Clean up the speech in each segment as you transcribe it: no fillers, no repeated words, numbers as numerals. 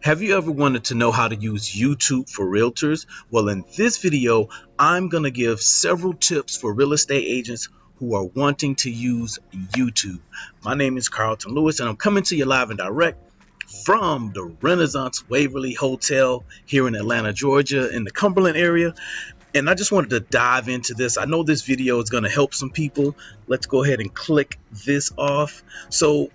Have you ever wanted to know how to use YouTube for realtors? Well, in this video, I'm going to give several tips for real estate agents who are wanting to use YouTube. My name is Carlton Lewis, and I'm coming to you live and direct from the Renaissance Waverly Hotel here in Atlanta, Georgia, in the Cumberland area. And I just wanted to dive into this. I know this video is going to help some people. Let's go ahead and click this off. So,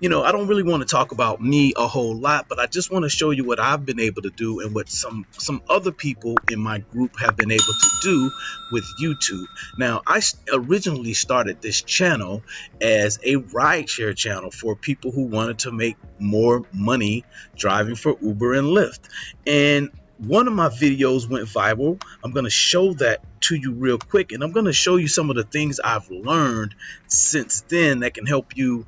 I don't really want to talk about me a whole lot, but I just want to show you what I've been able to do and what some other people in my group have been able to do with YouTube. Now, I originally started this channel as a rideshare channel for people who wanted to make more money driving for Uber and Lyft. And one of my videos went viral. I'm going to show that to you real quick, and I'm going to show you some of the things I've learned since then that can help you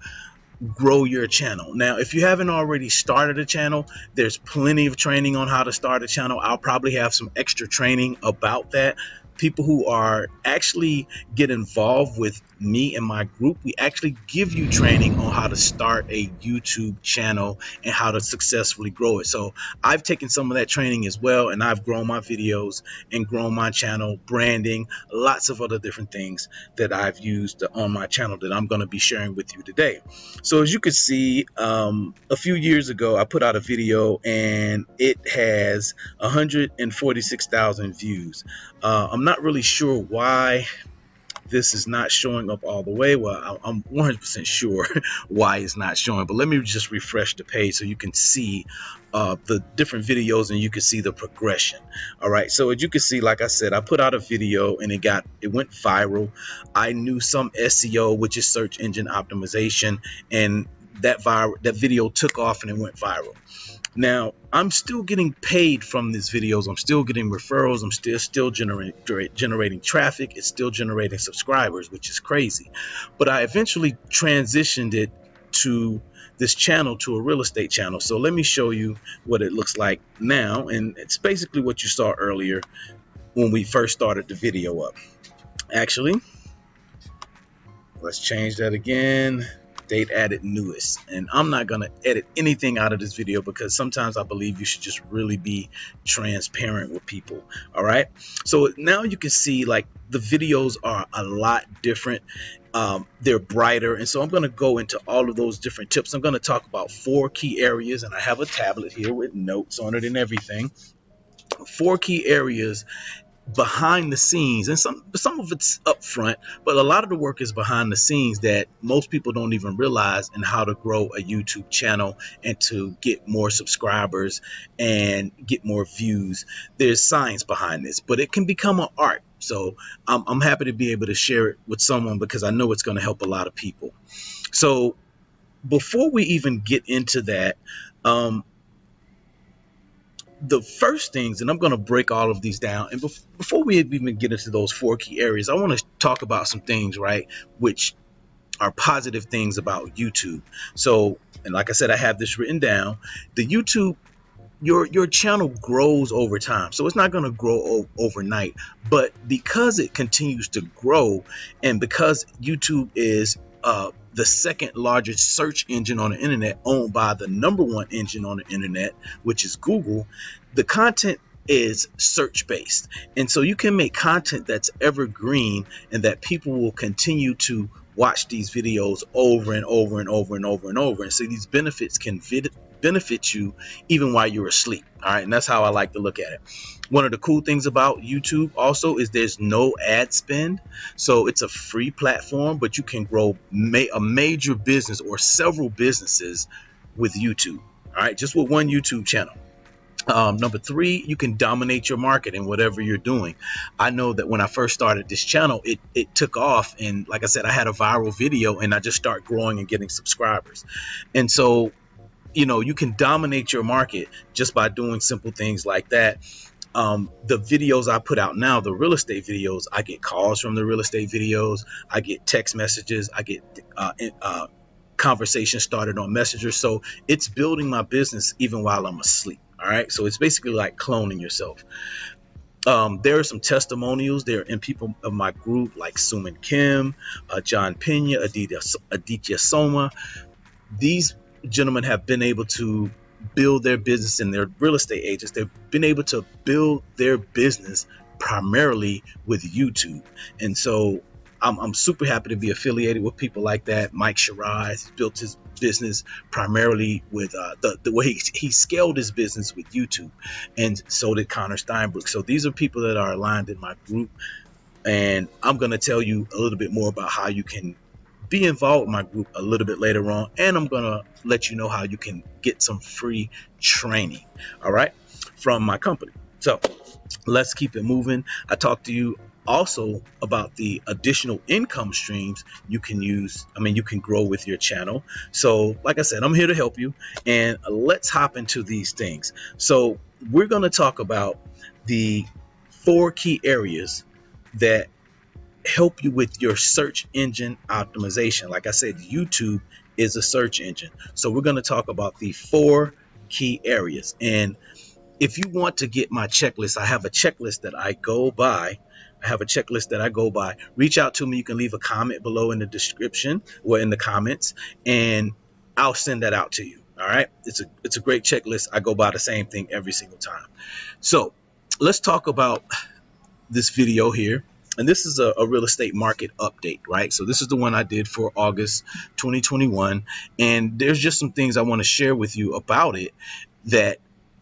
grow your channel. Now, if you haven't already started a channel, there's plenty of training on how to start a channel. I'll probably have some extra training about that. People who are actually get involved with me and my group, we actually give you training on how to start a YouTube channel and how to successfully grow it. So I've taken some of that training as well, and I've grown my videos and grown my channel, branding, lots of other different things that I've used on my channel that I'm going to be sharing with you today. So as you can see, a few years ago, I put out a video and it has 146,000 views. I'm not really sure why this is not showing up all the way. Well, I'm 100% sure why it's not showing, but let me just refresh the page so you can see the different videos and you can see the progression. All right, so as you can see, like I said, I put out a video and it went viral. I knew some SEO, which is search engine optimization, and that video took off and it went viral. Now, I'm still getting paid from these videos. I'm still getting referrals. I'm still generating traffic. It's still generating subscribers, which is crazy. But I eventually transitioned it to this channel, to a real estate channel. So let me show you what it looks like now. And it's basically what you saw earlier when we first started the video up. Actually, let's change that again. Date added newest, and I'm not going to edit anything out of this video because sometimes I believe you should just really be transparent with people. All right, so now you can see like the videos are a lot different. They're brighter, and so I'm going to go into all of those different tips. I'm going to talk about 4 key areas, and I have a tablet here with notes on it and everything. 4 key areas behind the scenes, and some of it's up front, but a lot of the work is behind the scenes that most people don't even realize, and how to grow a YouTube channel and to get more subscribers and get more views. There's science behind this, but it can become an art. So I'm happy to be able to share it with someone because I know it's going to help a lot of people. So before we even get into that, the first things, and I'm going to break all of these down, and before we even get into those 4 key areas, I want to talk about some things, right, which are positive things about YouTube. So, and like I said, I have this written down. The YouTube, your channel grows over time, so it's not going to grow overnight, but because it continues to grow, and because YouTube is the second largest search engine on the internet, owned by the #1 engine on the internet, which is Google, the content is search based, and so you can make content that's evergreen and that people will continue to watch these videos over and over and over and over and over, and so these benefits can benefit you even while you're asleep. All right, and that's how I like to look at it. One of the cool things about YouTube also is there's no ad spend, so it's a free platform, but you can grow a major business or several businesses with YouTube. All right, just with one YouTube channel. Number 3, you can dominate your market in whatever you're doing. I know that when I first started this channel, it took off, and like I said, I had a viral video and I just started growing and getting subscribers. And so, you can dominate your market just by doing simple things like that. The videos I put out now, the real estate videos, I get calls from the real estate videos, I get text messages, I get conversations started on Messenger. So it's building my business even while I'm asleep. All right, so it's basically like cloning yourself. There are some testimonials there in people of my group like Suman Kim, John Pena, Aditya Soma. These gentlemen have been able to build their business, and they're real estate agents. They've been able to build their business primarily with YouTube. And so I'm super happy to be affiliated with people like that. Mike Shiraz built his business primarily with the way he scaled his business with YouTube, and so did Connor Steinbrück. So these are people that are aligned in my group, and I'm going to tell you a little bit more about how you can be involved with my group a little bit later on, and I'm going to let you know how you can get some free training, all right, from my company. So let's keep it moving. I talked to you also about the additional income streams you can use. You can grow with your channel. So like I said, I'm here to help you, and let's hop into these things. So we're going to talk about the 4 key areas that help you with your search engine optimization. Like I said, YouTube is a search engine. So we're going to talk about the 4 key areas. And if you want to get my checklist, I have a checklist that I go by. Reach out to me. You can leave a comment below in the description or in the comments, and I'll send that out to you. All right. It's a great checklist. I go by the same thing every single time. So let's talk about this video here. And this is a real estate market update, right? So this is the one I did for August 2021. And there's just some things I want to share with you about it, that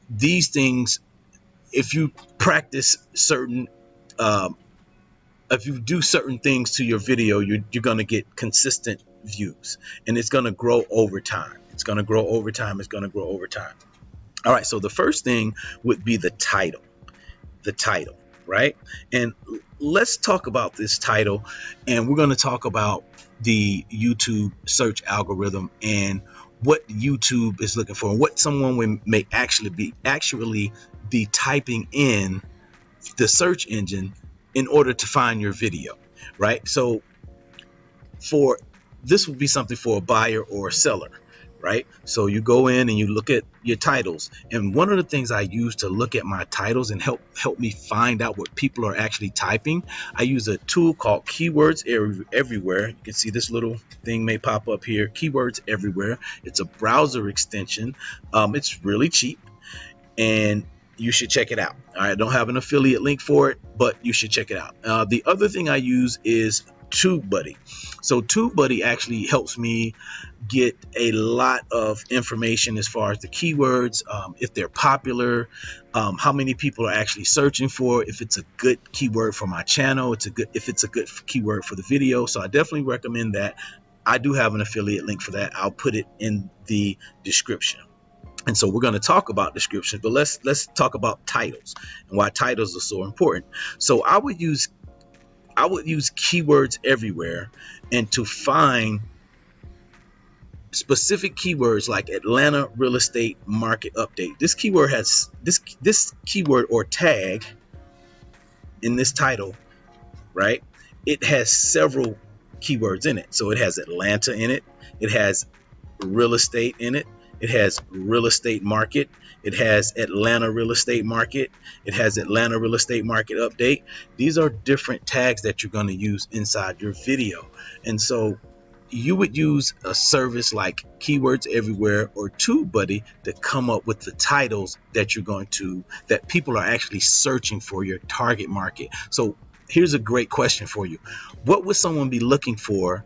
these things, if you practice certain, if you do certain things to your video, you're going to get consistent views, and it's going to grow over time. It's going to grow over time. All right. So the first thing would be the title, right? And let's talk about this title, and we're going to talk about the YouTube search algorithm and what YouTube is looking for, and what someone may actually be typing in the search engine in order to find your video, right? So for this would be something for a buyer or a seller, right? So you go in and you look at your titles, and one of the things I use to look at my titles and help me find out what people are actually typing, I use a tool called Keywords Everywhere. You can see this little thing may pop up here, Keywords Everywhere. It's a browser extension. It's really cheap, and you should check it out. I don't have an affiliate link for it, but you should check it out. The other thing I use is TubeBuddy. So TubeBuddy actually helps me get a lot of information as far as the keywords, if they're popular, how many people are actually searching for, if it's a good keyword for my channel, if it's a good keyword for the video. So I definitely recommend that. I do have an affiliate link for that. I'll put it in the description. And so we're going to talk about descriptions, but let's talk about titles and why titles are so important. So I would use Keywords Everywhere, and to find specific keywords like Atlanta real estate market update. This keyword has this keyword or tag in this title, right? It has several keywords in it. So it has Atlanta in it. It has real estate in it. It has real estate market. It has Atlanta real estate market. It has Atlanta real estate market update. These are different tags that you're going to use inside your video. And so you would use a service like Keywords Everywhere or TubeBuddy to come up with the titles that that people are actually searching for, your target market. So here's a great question for you. What would someone be looking for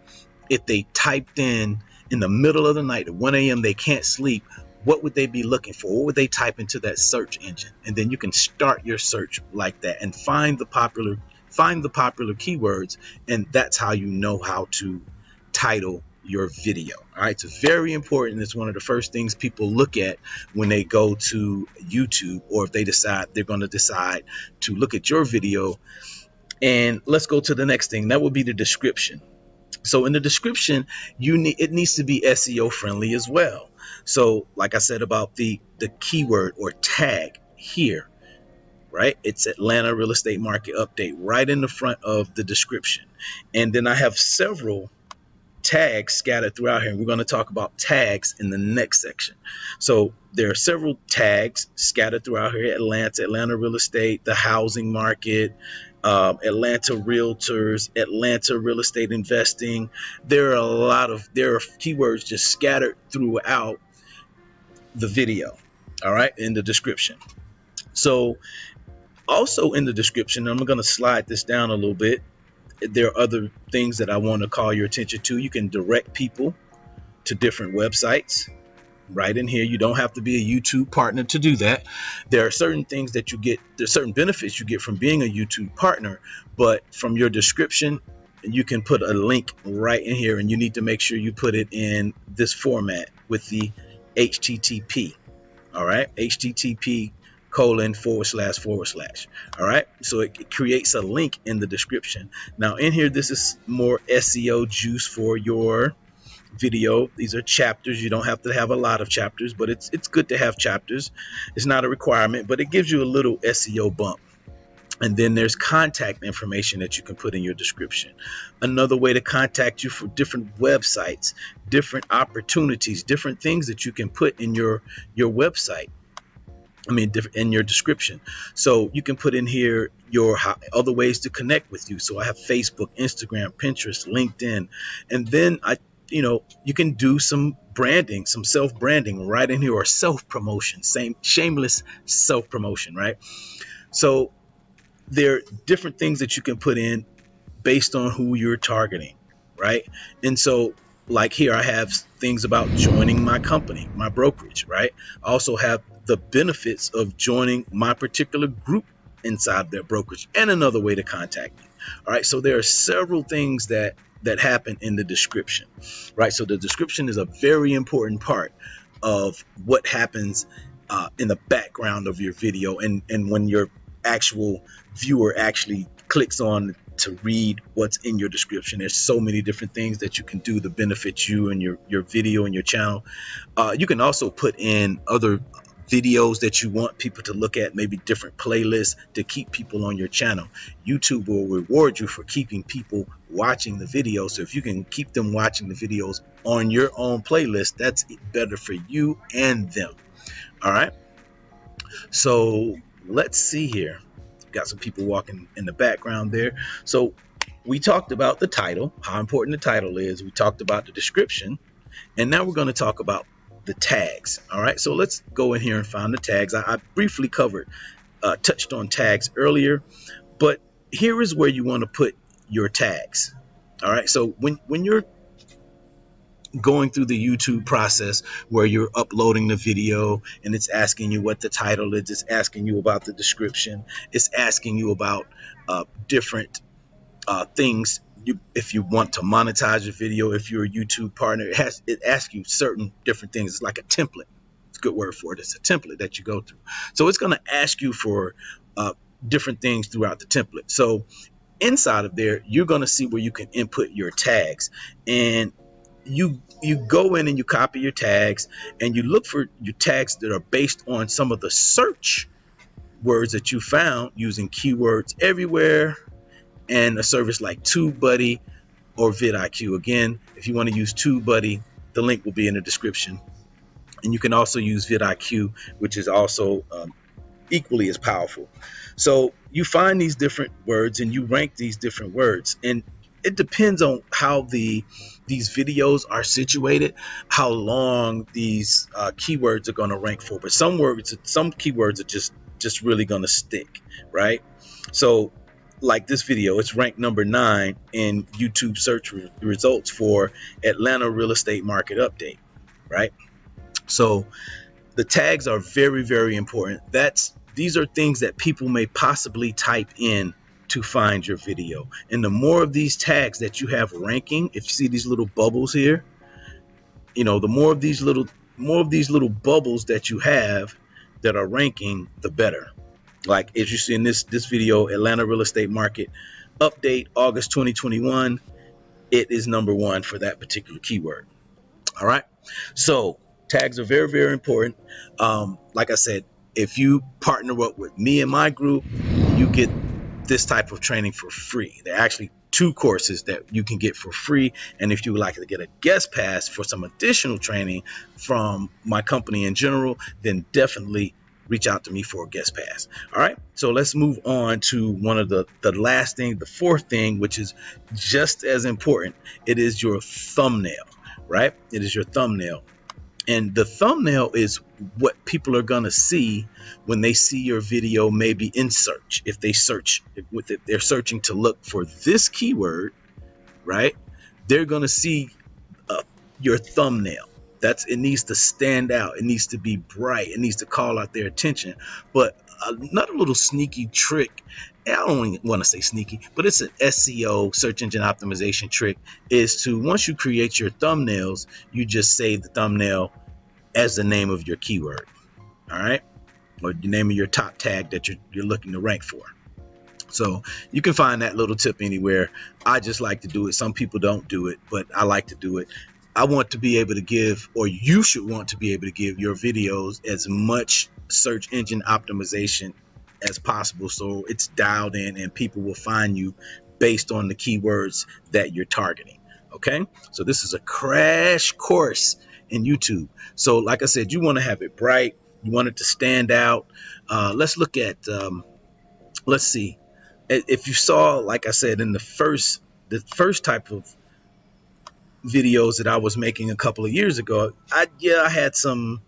if they typed in the middle of the night at 1 a.m. they can't sleep? What would they be looking for? What would they type into that search engine? And then you can start your search like that and find the popular keywords, and that's how you know how to title your video. All right, it's very important. It's one of the first things people look at when they go to YouTube, or if they decide to look at your video. And let's go to the next thing. That would be the description. So in the description, it needs to be SEO friendly as well. So like I said about the keyword or tag here, right? It's Atlanta real estate market update right in the front of the description. And then I have several tags scattered throughout here, and we're going to talk about tags in the next section. So there are several tags scattered throughout here: Atlanta real estate, the housing market, Atlanta Realtors, Atlanta real estate investing. There are keywords just scattered throughout the video. All right, in the description. So also in the description, I'm going to slide this down a little bit. There are other things that I want to call your attention to. You can direct people to different websites right in here. You don't have to be a YouTube partner to do that. There are certain things that you get, there's certain benefits you get from being a YouTube partner, but from your description, you can put a link right in here, and you need to make sure you put it in this format with the HTTP. All right, HTTP colon // all right, so it creates a link in the description. Now in here, this is more SEO juice for your video. These are chapters. You don't have to have a lot of chapters, but it's good to have chapters. It's not a requirement, but it gives you a little SEO bump. And then there's contact information that you can put in your description. Another way to contact you for different websites, different opportunities, different things that you can put in your website. In your description. So you can put in here your other ways to connect with you. So I have Facebook, Instagram, Pinterest, LinkedIn, and then you can do some branding, some self-branding right in here, or self-promotion, same shameless self-promotion, right? So there are different things that you can put in based on who you're targeting, right? And so like here, I have things about joining my company, my brokerage, right? I also have the benefits of joining my particular group inside their brokerage, and another way to contact me. All right, so there are several things that happen in the description, right? So the description is a very important part of what happens in the background of your video, and when your actual viewer actually clicks on to read what's in your description. There's so many different things that you can do to benefit you and your video and your channel. You can also put in other videos that you want people to look at, maybe different playlists to keep people on your channel. YouTube will reward you for keeping people watching the video. So if you can keep them watching the videos on your own playlist, that's better for you and them. All right, so let's see here. Got some people walking in the background there. So we talked about the title, how important the title is. We talked about the description, and now we're going to talk about the tags. All right, so let's go in here and find the tags. I briefly touched on tags earlier, but here is where you want to put your tags. All right, so when you're going through the YouTube process where you're uploading the video and it's asking you what the title is, it's asking you about the description, it's asking you about different things. If you want to monetize your video, if you're a YouTube partner, it asks you certain different things. It's like a template. It's a good word for it. It's a template that you go through. So it's going to ask you for different things throughout the template. So inside of there, you're going to see where you can input your tags, and you go in and you copy your tags, and you look for your tags that are based on some of the search words that you found using keywords everywhere and a service like TubeBuddy or vidIQ. Again, if you want to use TubeBuddy, the link will be in the description. And you can also use vidIQ, which is also equally as powerful. So you find these different words and you rank these different words, and it depends on how these videos are situated, how long these keywords are going to rank for. But some keywords are just really going to stick, right? So like this video, it's ranked number 9 in YouTube search results for Atlanta real estate market update, right? So the tags are very, very important. These are things that people may possibly type in to find your video. And the more of these tags that you have ranking, if you see these little bubbles here, the more of these little bubbles that you have that are ranking, the better. Like as you see in this video, Atlanta real estate market update, August 2021, it is number 1 for that particular keyword. All right, so tags are very, very important. Like I said, if you partner up with me and my group, you get this type of training for free. There are actually 2 courses that you can get for free. And if you would like to get a guest pass for some additional training from my company in general, then definitely reach out to me for a guest pass. All right, so let's move on to one of the last thing, the 4th thing, which is just as important. It is your thumbnail, right? It is your thumbnail. And the thumbnail is what people are going to see when they see your video, maybe in search. If they search with it, they're searching to look for this keyword, right? They're going to see uh, your thumbnail. It needs to stand out. It needs to be bright. It needs to call out their attention. But another little sneaky trick, I don't even want to say sneaky, but it's an SEO, search engine optimization trick, is to, once you create your thumbnails, you just save the thumbnail as the name of your keyword, all right, or the name of your top tag that you're looking to rank for. So you can find that little tip anywhere. I just like to do it. Some people don't do it, but I like to do it. I want to be able to give, or you should want to be able to give your videos as much search engine optimization as possible, so it's dialed in and people will find you based on the keywords that you're targeting. Okay, so this is a crash course in YouTube. So like I said, you want to have it bright, you want it to stand out. Let's look at let's see, if you saw, like I said, in the first type of videos that I was making a couple of years ago, I had some,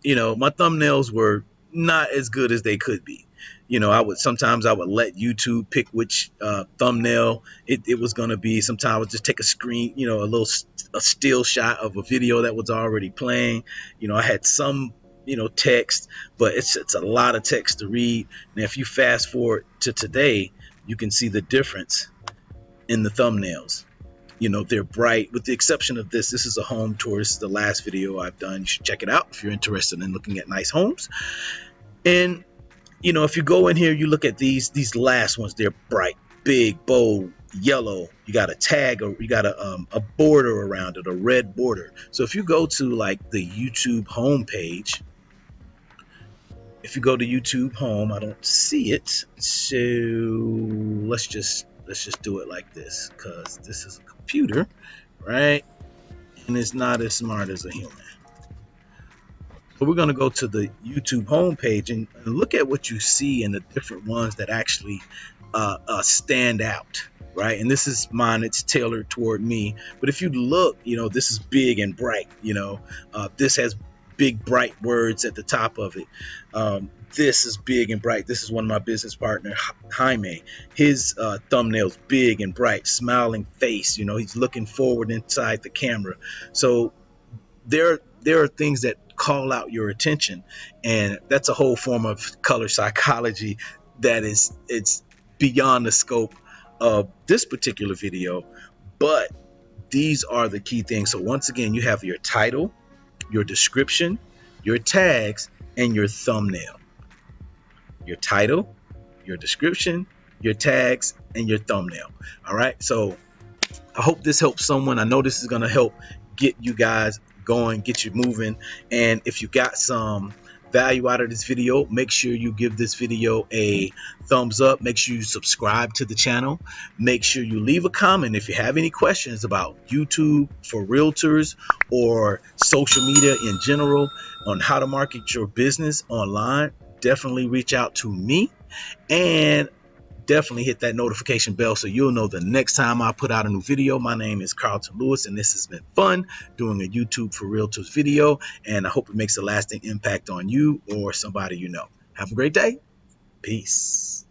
my thumbnails were not as good as they could be. I would let YouTube pick which thumbnail it was going to be. Sometimes I would just take a screen, a still shot of a video that was already playing. I had some, text, but it's a lot of text to read. And if you fast forward to today, you can see the difference in the thumbnails. They're bright, with the exception of this. This is a home tour. This is the last video I've done. You should check it out if you're interested in looking at nice homes. And if you go in here, you look at these last ones. They're bright, big, bold, yellow. You got a tag, or you got a border around it, a red border. So if you go to like the YouTube home page, if you go to YouTube home, I don't see it. So let's just do it like this, because this is a computer, right? And it's not as smart as a human. So we're going to go to the YouTube homepage and look at what you see in the different ones that actually stand out, right? And this is mine. It's tailored toward me. But if you look, this is big and bright. This has big, bright words at the top of it. This is big and bright. This is one of my business partner, Jaime. His thumbnail's big and bright, smiling face. He's looking forward inside the camera. So there are things that call out your attention, and that's a whole form of color psychology that it's beyond the scope of this particular video, but these are the key things. So once again, you have your title, your description, your tags, and your thumbnail. Your title, your description, your tags, and your thumbnail. All right, so I hope this helps someone. I know this is going to help get you guys going, get you moving. And if you got some value out of this video, make sure you give this video a thumbs up. Make sure you subscribe to the channel. Make sure you leave a comment if you have any questions about YouTube for realtors or social media in general, on how to market your business online. Definitely reach out to me, and definitely hit that notification bell so you'll know the next time I put out a new video. My name is Carlton Lewis, and this has been fun doing a YouTube for Realtors video, and I hope it makes a lasting impact on you or somebody you know. Have a great day. Peace.